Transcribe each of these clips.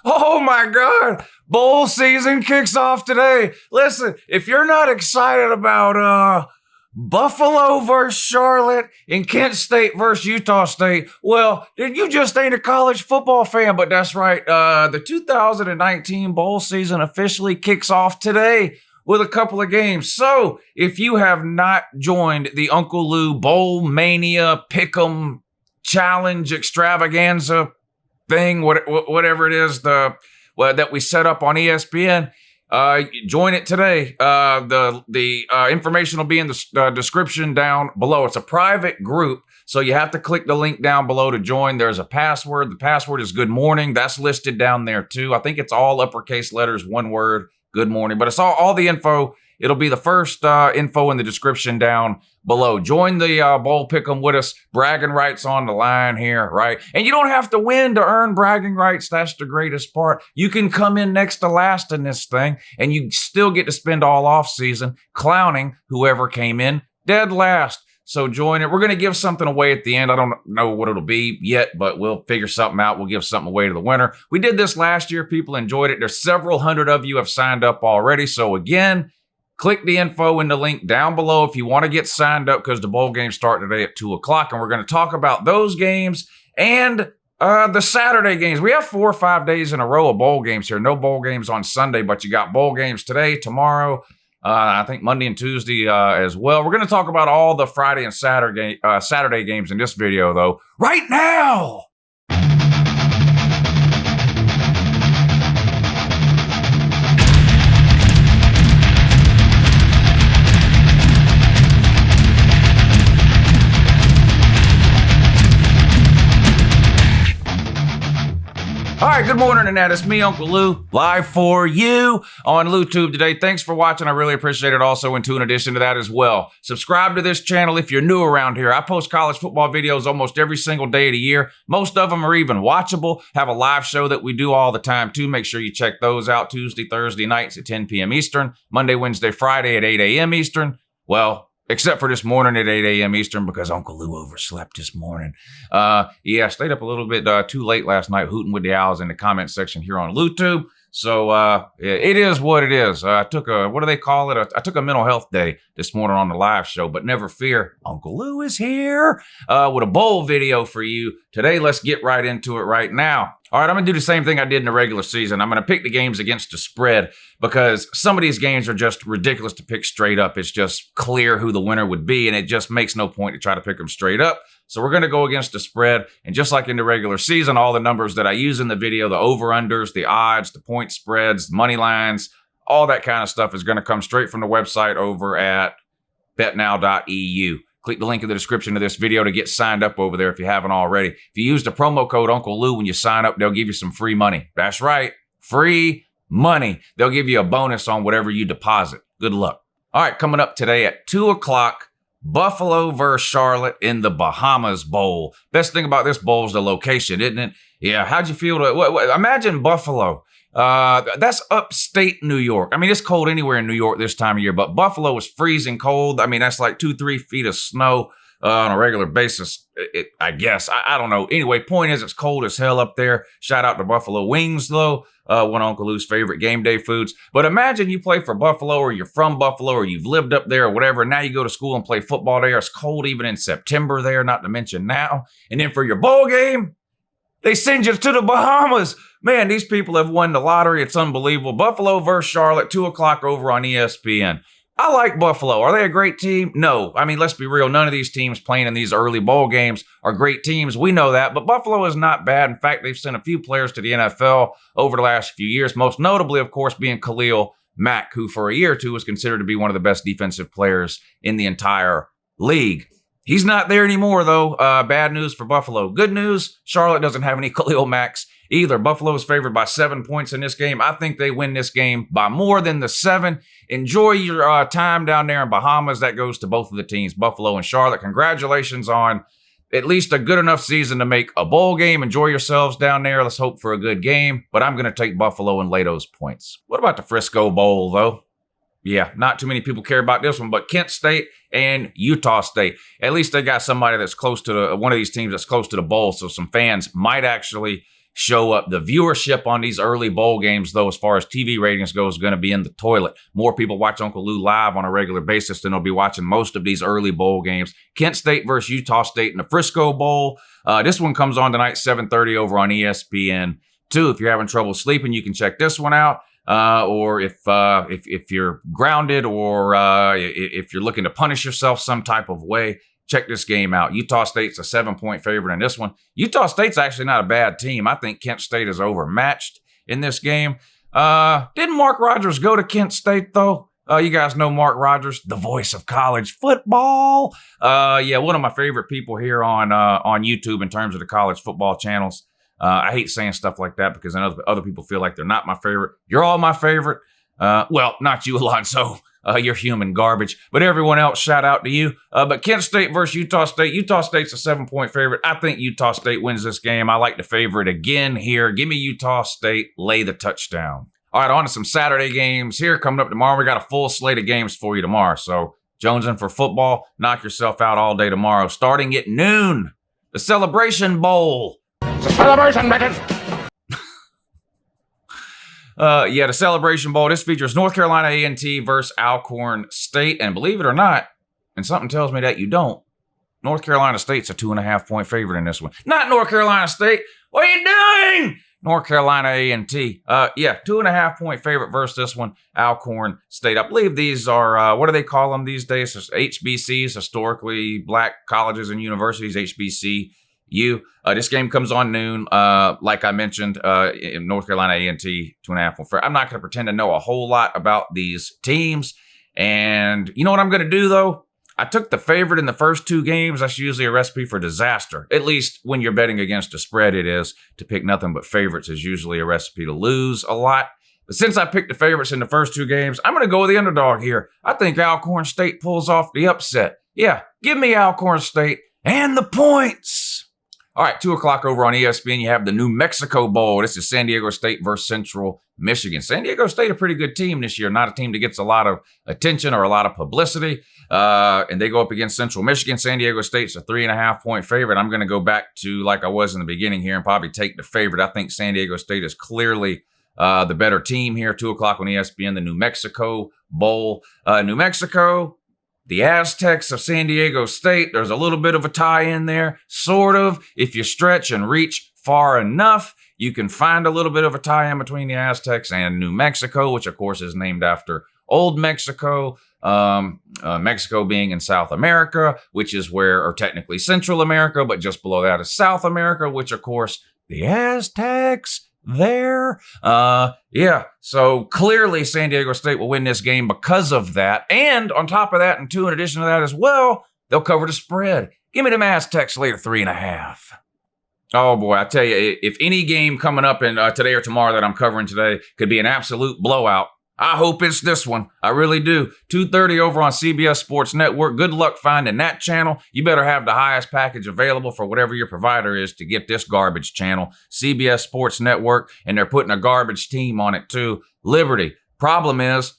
Oh my God. Bowl season kicks off today. Listen, if you're not excited about Buffalo versus Charlotte and Kent State versus Utah State, well, then you just ain't a college football fan. But that's right. The 2019 bowl season officially kicks off today with a couple of games. So if you have not joined the Uncle Lou Bowl Mania Pick'em Challenge Extravaganza thing, whatever it is, that we set up on ESPN, join it today. The information will be in the description down below. It's a private group, so you have to click the link down below to join. There's a password. The password is good morning. That's listed down there too. I think it's all uppercase letters, one word, good morning. But it's all the info. It'll be the first info in the description down below. Join the bowl pick'em with us. Bragging rights on the line here, right? And you don't have to win to earn bragging rights. That's the greatest part. You can come in next to last in this thing, and you still get to spend all off season clowning whoever came in dead last. So join it. We're going to give something away at the end. I don't know what it'll be yet, but we'll figure something out. We'll give something away to the winner. We did this last year. People enjoyed it. There's several hundred of you have signed up already. So again, click the info in the link down below if you want to get signed up, because the bowl games start today at 2 o'clock, and we're going to talk about those games and the Saturday games. We have 4 or 5 days in a row of bowl games here. No bowl games on Sunday, but you got bowl games today, tomorrow, I think Monday and Tuesday as well. We're going to talk about all the Friday and Saturday games in this video, though, right now. All right, good morning, and that is me, Uncle Lou, live for you on LouTube today. Thanks for watching. I really appreciate it. Also, in addition to that as well, subscribe to this channel if you're new around here. I post college football videos almost every single day of the year. Most of them are even watchable. Have a live show that we do all the time, too. Make sure you check those out Tuesday, Thursday nights at 10 p.m. Eastern, Monday, Wednesday, Friday at 8 a.m. Eastern. Well, except for this morning at 8 a.m. Eastern, because Uncle Lou overslept this morning. Yeah, stayed up a little bit too late last night, hooting with the owls in the comment section here on LouTube. So it is what it is. I took what do they call it? I took a mental health day this morning on the live show, but never fear, Uncle Lou is here with a bowl video for you today. Let's get right into it right now. All right, I'm going to do the same thing I did in the regular season. I'm going to pick the games against the spread, because some of these games are just ridiculous to pick straight up. It's just clear who the winner would be, and it just makes no point to try to pick them straight up. So we're going to go against the spread, and just like in the regular season, all the numbers that I use in the video, the over-unders, the odds, the point spreads, money lines, all that kind of stuff is going to come straight from the website over at betnow.eu. Click the link in the description of this video to get signed up over there if you haven't already. If you use the promo code Uncle Lou when you sign up, they'll give you some free money. That's right, free money. They'll give you a bonus on whatever you deposit. Good luck. All right, coming up today at 2 o'clock, Buffalo versus Charlotte in the Bahamas Bowl. Best thing about this bowl is the location, isn't it? Yeah, how'd you feel? Imagine Buffalo. That's upstate New York. I mean, it's cold anywhere in New York this time of year, but Buffalo is freezing cold. I mean, that's like 2-3 feet of snow on a regular basis, I guess. I don't know. Anyway, point is, it's cold as hell up there. Shout out to Buffalo Wings, though. One of Uncle Lou's favorite game day foods. But imagine you play for Buffalo, or you're from Buffalo, or you've lived up there or whatever, and now you go to school and play football there. It's cold even in September there, not to mention now. And then for your bowl game, they send you to the Bahamas. Man, these people have won the lottery. It's unbelievable. Buffalo versus Charlotte, 2 o'clock over on ESPN. I like Buffalo. Are they a great team? No. I mean, let's be real. None of these teams playing in these early bowl games are great teams. We know that. But Buffalo is not bad. In fact, they've sent a few players to the NFL over the last few years, most notably, of course, being Khalil Mack, who for a year or two was considered to be one of the best defensive players in the entire league. He's not there anymore, though. Bad news for Buffalo. Good news, Charlotte doesn't have any Khalil Macks either. Buffalo is favored by 7 points in this game. I think they win this game by more than the 7. Enjoy your time down there in Bahamas. That goes to both of the teams, Buffalo and Charlotte. Congratulations on at least a good enough season to make a bowl game. Enjoy yourselves down there. Let's hope for a good game. But I'm going to take Buffalo and lay those points. What about the Frisco Bowl, though? Yeah, not too many people care about this one, but Kent State and Utah State. At least they got somebody that's close to one of these teams that's close to the bowl, so some fans might actually show up. The viewership on these early bowl games, though, as far as TV ratings go, is going to be in the toilet. More people watch Uncle Lou live on a regular basis than they'll be watching most of these early bowl games. Kent State versus Utah State in the Frisco Bowl. This one comes on tonight, 7:30 over on ESPN. If you're having trouble sleeping, you can check this one out. Or if you're grounded, or if you're looking to punish yourself some type of way, check this game out. Utah State's a 7-point favorite in this one. Utah State's actually not a bad team. I think Kent State is overmatched in this game. Didn't Mark Rogers go to Kent State, though? You guys know Mark Rogers, the voice of college football. Yeah, one of my favorite people here on YouTube in terms of the college football channels. I hate saying stuff like that because then other people feel like they're not my favorite. You're all my favorite. Well, not you, Alonzo. You're human garbage. But everyone else, shout out to you. But Kent State versus Utah State. Utah State's a 7-point favorite. I think Utah State wins this game. I like the favorite again here. Give me Utah State. Lay the touchdown. All right, on to some Saturday games here coming up tomorrow. We got a full slate of games for you tomorrow. So jonesing for football, knock yourself out all day tomorrow. Starting at noon, the Celebration Bowl. It's a celebration, bitches! Yeah, the Celebration Bowl. This features North Carolina A&T versus Alcorn State. And believe it or not, and something tells me that you don't, North Carolina State's a 2.5-point favorite in this one. Not North Carolina State. What are you doing? North Carolina A&T. Yeah, 2.5-point favorite versus this one, Alcorn State. I believe these are, what do they call them these days? HBCs, historically black colleges and universities, HBCU. This game comes on noon, like I mentioned, in North Carolina A&T, 2.5-point favorite. I'm not going to pretend to know a whole lot about these teams. And you know what I'm going to do, though? I took the favorite in the first two games. That's usually a recipe for disaster. At least when you're betting against a spread, it is. To pick nothing but favorites is usually a recipe to lose a lot. But since I picked the favorites in the first two games, I'm going to go with the underdog here. I think Alcorn State pulls off the upset. Yeah, give me Alcorn State and the points. All right, 2 o'clock over on ESPN, you have the New Mexico Bowl. This is San Diego State versus Central Michigan. San Diego State, a pretty good team this year. Not a team that gets a lot of attention or a lot of publicity. And they go up against Central Michigan. San Diego State's a 3.5-point favorite. I'm going to go back to like I was in the beginning here and probably take the favorite. I think San Diego State is clearly the better team here. 2 o'clock on ESPN, the New Mexico Bowl. New Mexico, the Aztecs of San Diego State. There's a little bit of a tie in there, sort of. If you stretch and reach far enough, you can find a little bit of a tie in between the Aztecs and New Mexico, which of course is named after Old Mexico. Mexico being in South America, which is where, or technically Central America, but just below that is South America, which of course the Aztecs there. Yeah, so clearly San Diego State will win this game because of that. And on top of that, and in addition to that as well, they'll cover the spread. Give me them Aztecs later, 3.5. Oh boy, I tell you, if any game coming up in today or tomorrow that I'm covering today could be an absolute blowout, I hope it's this one. I really do. 2:30 over on CBS Sports Network. Good luck finding that channel. You better have the highest package available for whatever your provider is to get this garbage channel. CBS Sports Network, and they're putting a garbage team on it too. Liberty. Problem is,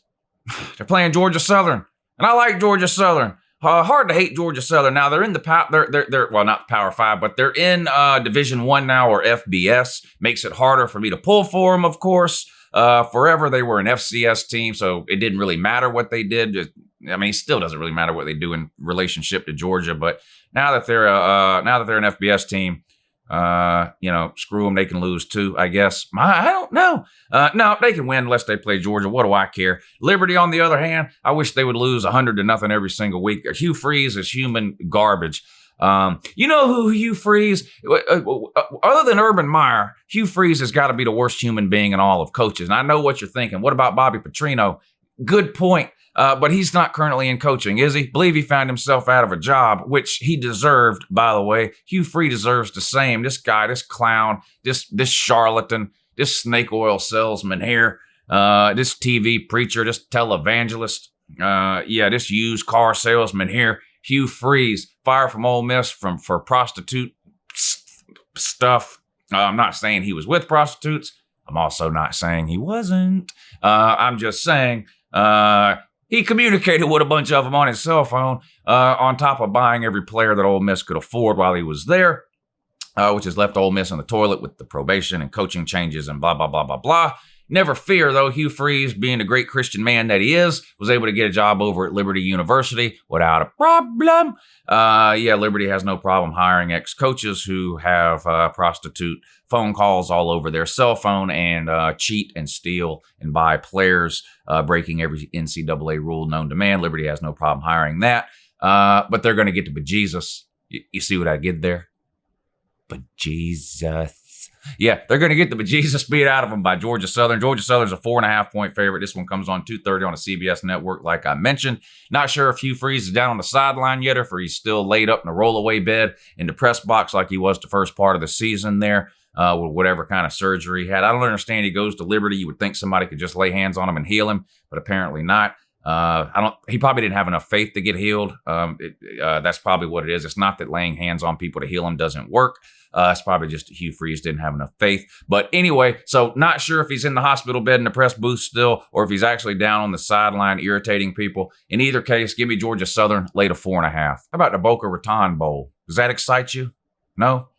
they're playing Georgia Southern, and I like Georgia Southern. Hard to hate Georgia Southern. Now they're in the they're well, not the Power 5, but they're in Division 1 now, or FBS. Makes it harder for me to pull for them, of course. Forever they were an FCS team, so it didn't really matter what they did. I mean, it still doesn't really matter what they do in relationship to Georgia. But now that they're an FBS team, screw them. They can lose too, I guess. I don't know. No, they can win unless they play Georgia. What do I care? Liberty, on the other hand, I wish they would lose 100-0 every single week. Hugh Freeze is human garbage. You know who Hugh Freeze, other than Urban Meyer, Hugh Freeze has got to be the worst human being in all of coaches. And I know what you're thinking. What about Bobby Petrino? Good point. But he's not currently in coaching, is he? Believe he found himself out of a job, which he deserved, by the way. Hugh Freeze deserves the same. This guy, this clown, this charlatan, this snake oil salesman here, this TV preacher, this televangelist, this used car salesman here. Hugh Freeze, fired from Ole Miss for prostitute stuff. I'm not saying he was with prostitutes. I'm also not saying he wasn't. I'm just saying he communicated with a bunch of them on his cell phone, on top of buying every player that Ole Miss could afford while he was there. which has left Ole Miss in the toilet with the probation and coaching changes and blah, blah, blah, blah, blah. Never fear, though, Hugh Freeze, being the great Christian man that he is, was able to get a job over at Liberty University without a problem. Liberty has no problem hiring ex-coaches who have prostitute phone calls all over their cell phone and cheat and steal and buy players, breaking every NCAA rule known to man. Liberty has no problem hiring that. But they're going to get to bejesus. You see what I did there? Bejesus. Yeah, they're going to get the bejesus beat out of them by Georgia Southern. Georgia Southern's a 4.5-point favorite. This one comes on 2:30 on the CBS network, like I mentioned. Not sure if Hugh Freeze is down on the sideline yet or if he's still laid up in a rollaway bed in the press box like he was the first part of the season there with whatever kind of surgery he had. I don't understand. He goes to Liberty. You would think somebody could just lay hands on him and heal him, but apparently not. He probably didn't have enough faith to get healed. That's probably what it is. It's not that laying hands on people to heal them doesn't work. It's probably just that Hugh Freeze didn't have enough faith. But anyway, so not sure if he's in the hospital bed in the press booth still, or if he's actually down on the sideline irritating people. In either case, give me Georgia Southern lay to 4.5. How about the Boca Raton Bowl? Does that excite you? No?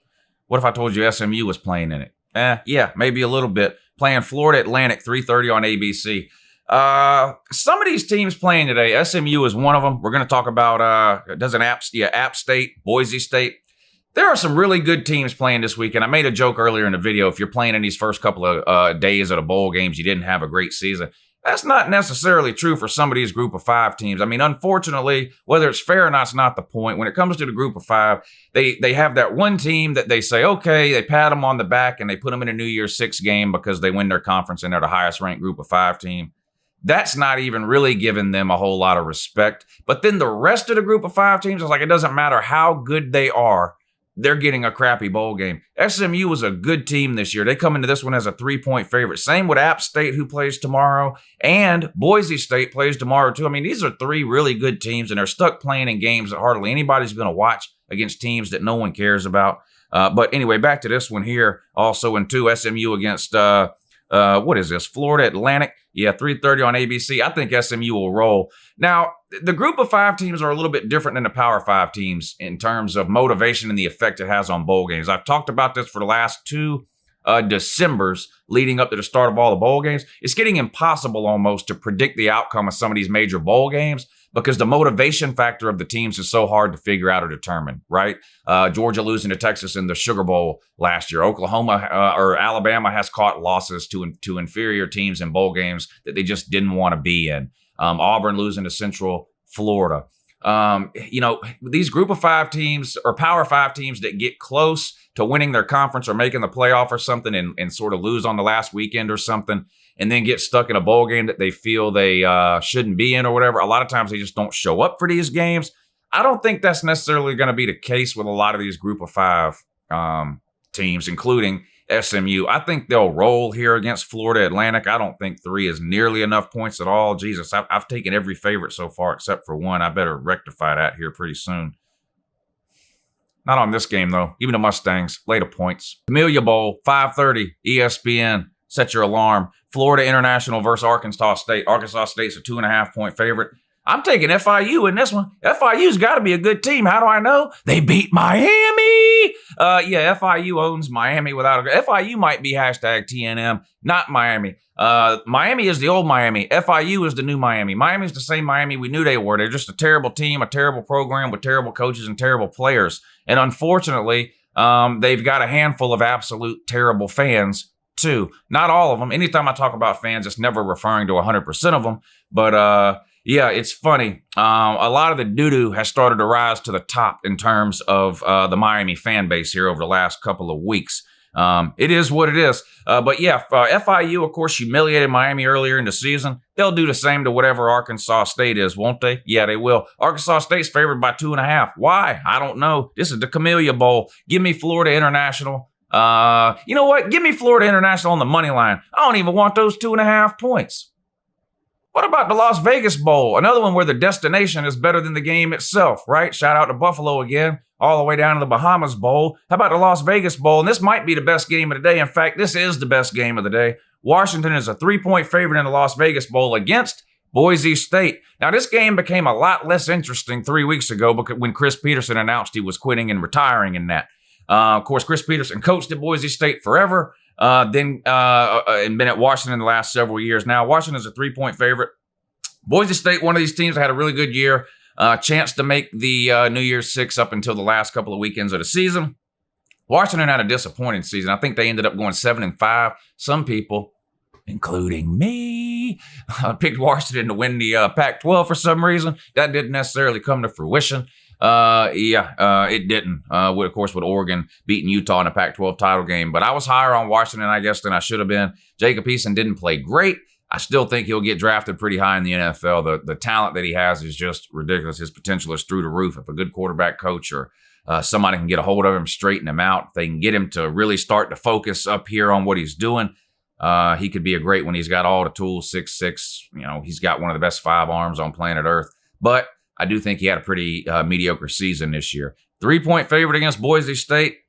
What if I told you SMU was playing in it? Yeah, maybe a little bit. Playing Florida Atlantic, 3:30 on ABC. Some of these teams playing today, SMU is one of them. We're going to talk about, App State, Boise State. There are some really good teams playing this weekend. I made a joke earlier in the video. If you're playing in these first couple of days of the bowl games, you didn't have a great season. That's not necessarily true for some of these group of 5 teams. I mean, unfortunately, whether it's fair or not, it's not the point. When it comes to the group of 5, they have that one team that they say, okay, they pat them on the back and they put them in a New Year's 6 game because they win their conference and they're the highest ranked group of 5 team. That's not even really giving them a whole lot of respect. But then the rest of the group of 5 teams, it's like it doesn't matter how good they are, they're getting a crappy bowl game. SMU was a good team this year. They come into this one as a 3-point favorite. Same with App State, who plays tomorrow, and Boise State plays tomorrow, too. I mean, these are 3 really good teams, and they're stuck playing in games that hardly anybody's going to watch against teams that no one cares about. But anyway, back to this one here. Also in 2, SMU against, what is this, Florida Atlantic. Yeah, 3:30 on ABC. I think SMU will roll. Now, the group of 5 teams are a little bit different than the Power 5 teams in terms of motivation and the effect it has on bowl games. I've talked about this for the last 2 Decembers leading up to the start of all the bowl games. It's getting impossible almost to predict the outcome of some of these major bowl games because the motivation factor of the teams is so hard to figure out or determine, right? Georgia losing to Texas in the Sugar Bowl last year. Oklahoma or Alabama has caught losses to inferior teams in bowl games that they just didn't want to be in. Auburn losing to Central Florida. These group of 5 teams or Power 5 teams that get close to winning their conference or making the playoff or something and sort of lose on the last weekend or something and then get stuck in a bowl game that they feel they shouldn't be in or whatever. A lot of times they just don't show up for these games. I don't think that's necessarily going to be the case with a lot of these group of 5 teams, including SMU. I think they'll roll here against Florida Atlantic. I don't think 3 is nearly enough points at all. Jesus, I've taken every favorite so far except for 1. I better rectify that here pretty soon. Not on this game, though. Even the Mustangs, lay the points. Camellia Bowl, 5:30, ESPN. Set your alarm. Florida International versus Arkansas State. Arkansas State's a 2.5-point favorite. I'm taking FIU in this one. FIU's got to be a good team. How do I know? They beat Miami. FIU owns Miami without a... FIU might be hashtag TNM, not Miami. Miami is the old Miami. FIU is the new Miami. Miami's the same Miami we knew they were. They're just a terrible team, a terrible program with terrible coaches and terrible players. And unfortunately, they've got a handful of absolute terrible fans, too. Not all of them. Anytime I talk about fans, it's never referring to 100% of them. But... it's funny. A lot of the doo-doo has started to rise to the top in terms of the Miami fan base here over the last couple of weeks. It is what it is. FIU, of course, humiliated Miami earlier in the season. They'll do the same to whatever Arkansas State is, won't they? Yeah, they will. Arkansas State's favored by 2.5. Why? I don't know. This is the Camellia Bowl. Give me Florida International. You know what? Give me Florida International on the money line. I don't even want those 2.5 points. What about the Las Vegas Bowl? Another one where the destination is better than the game itself, right? Shout out to Buffalo again, all the way down to the Bahamas Bowl. How about the Las Vegas Bowl? And this might be the best game of the day. In fact, this is the best game of the day. Washington is a 3-point favorite in the Las Vegas Bowl against Boise State. Now, this game became a lot less interesting 3 weeks ago when Chris Peterson announced he was quitting and retiring in that. Of course, Chris Peterson coached at Boise State forever, and been at Washington the last several years. Now, Washington's a 3-point favorite. Boise State, one of these teams that had a really good year, chance to make the New Year's Six up until the last couple of weekends of the season. Washington had a disappointing season. I think they ended up going 7-5. Some people, including me, picked Washington to win the Pac-12 for some reason. That didn't necessarily come to fruition. It didn't. Of course, with Oregon beating Utah in a Pac-12 title game. But I was higher on Washington, I guess, than I should have been. Jacob Eason didn't play great. I still think he'll get drafted pretty high in the NFL. The talent that he has is just ridiculous. His potential is through the roof. If a good quarterback coach or somebody can get a hold of him, straighten him out, if they can get him to really start to focus up here on what he's doing, he could be a great one. He's got all the tools, 6'6". He's got one of the best 5 arms on planet Earth. But I do think he had a pretty mediocre season this year. 3-point favorite against Boise State.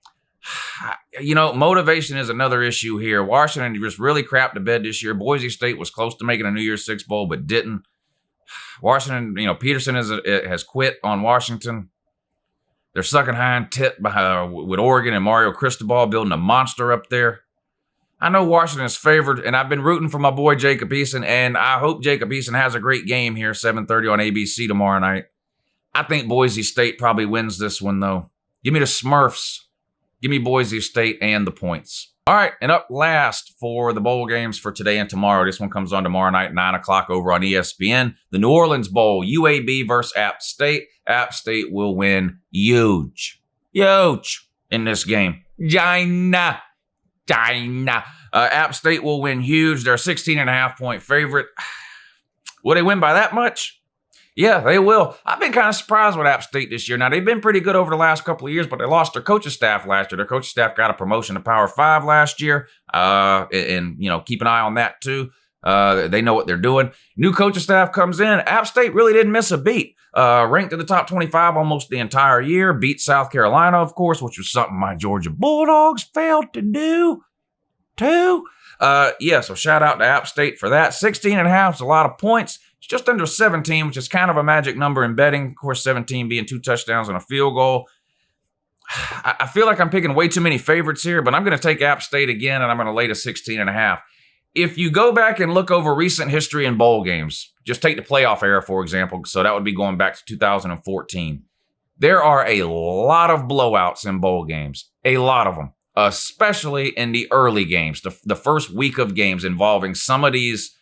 Motivation is another issue here. Washington just really crapped the bed this year. Boise State was close to making a New Year's Six bowl, but didn't. Washington, Peterson has quit on Washington. They're sucking hind tit with Oregon and Mario Cristobal building a monster up there. I know Washington is favored, and I've been rooting for my boy Jacob Eason, and I hope Jacob Eason has a great game here, 7:30 on ABC tomorrow night. I think Boise State probably wins this one, though. Give me the Smurfs. Give me Boise State and the points. All right, and up last for the bowl games for today and tomorrow. This one comes on tomorrow night, 9 o'clock over on ESPN. The New Orleans Bowl, UAB versus App State. App State will win huge in this game. China. App State will win huge. They're a 16.5-point favorite. Will they win by that much? Yeah, they will. I've been kind of surprised with App State this year. Now, they've been pretty good over the last couple of years, but they lost their coaching staff last year. Their coaching staff got a promotion to Power 5 last year, and keep an eye on that too. They know what they're doing. New coaching staff comes in. App State really didn't miss a beat. Ranked in the top 25 almost the entire year. Beat South Carolina, of course, which was something my Georgia Bulldogs failed to do too. So shout out to App State for that. 16.5 is a lot of points. It's just under 17, which is kind of a magic number in betting. Of course, 17 being 2 touchdowns and a field goal. I feel like I'm picking way too many favorites here, but I'm going to take App State again, and I'm going to lay to 16.5. If you go back and look over recent history in bowl games, just take the playoff era, for example, so that would be going back to 2014. There are a lot of blowouts in bowl games, a lot of them, especially in the early games, the first week of games involving some of these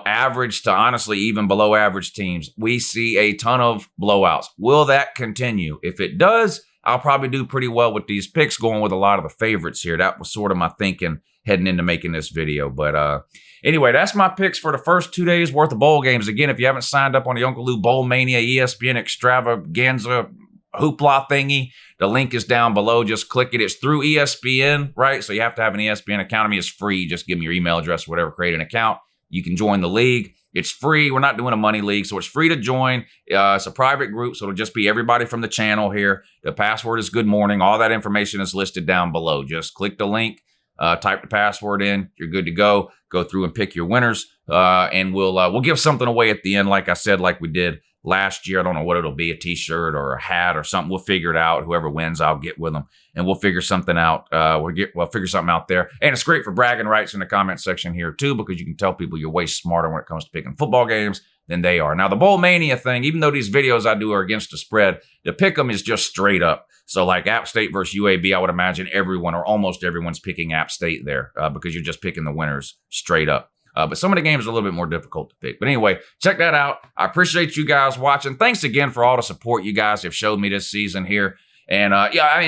average to honestly even below average teams. We see a ton of blowouts. Will that continue? If it does, I'll probably do pretty well with these picks, going with a lot of the favorites here. That was sort of my thinking heading into making this video. But anyway, that's my picks for the first 2 days worth of bowl games. Again, if you haven't signed up on the UNCLELOU Bowl Mania ESPN Extravaganza hoopla thingy, the link is down below. Just click it. It's through ESPN, right? So you have to have an ESPN account. I mean, it's free. Just give me your email address or whatever, create an account. You can join the league. It's free. We're not doing a money league, so it's free to join. It's a private group, so it'll just be everybody from the channel here. The password is good morning. All that information is listed down below. Just click the link, type the password in. You're good to go. Go through and pick your winners, and we'll give something away at the end, like I said, like we did last year. I don't know what it'll be, a t-shirt or a hat or something. We'll figure it out. Whoever wins, I'll get with them, and we'll figure something out. We'll figure something out there. And it's great for bragging rights in the comment section here too, because you can tell people you're way smarter when it comes to picking football games than they are. Now, the Bowl Mania thing, even though these videos I do are against the spread, the pick 'em is just straight up. So like App State versus UAB, I would imagine everyone or almost everyone's picking App State there because you're just picking the winners straight up. But some of the games are a little bit more difficult to pick. But anyway, check that out. I appreciate you guys watching. Thanks again for all the support you guys have showed me this season here. And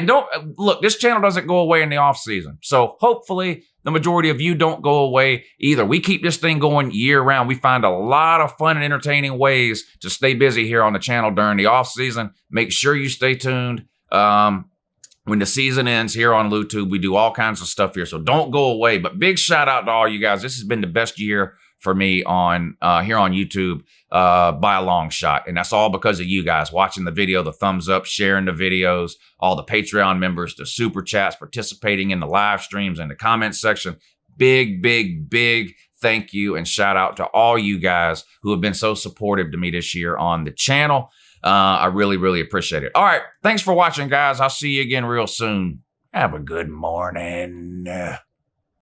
don't look, this channel doesn't go away in the off season. So hopefully the majority of you don't go away either. We keep this thing going year round. We find a lot of fun and entertaining ways to stay busy here on the channel during the off season. Make sure you stay tuned. When the season ends here on LouTube, we do all kinds of stuff here, so don't go away. But big shout out to all you guys. This has been the best year for me on here on YouTube by a long shot, and that's all because of you guys watching the video, the thumbs up, sharing the videos, all the Patreon members, the super chats, participating in the live streams and the comment section. Big thank you and shout out to all you guys who have been so supportive to me this year on the channel. I really appreciate it. All right. Thanks for watching, guys. I'll see you again real soon. Have a good morning.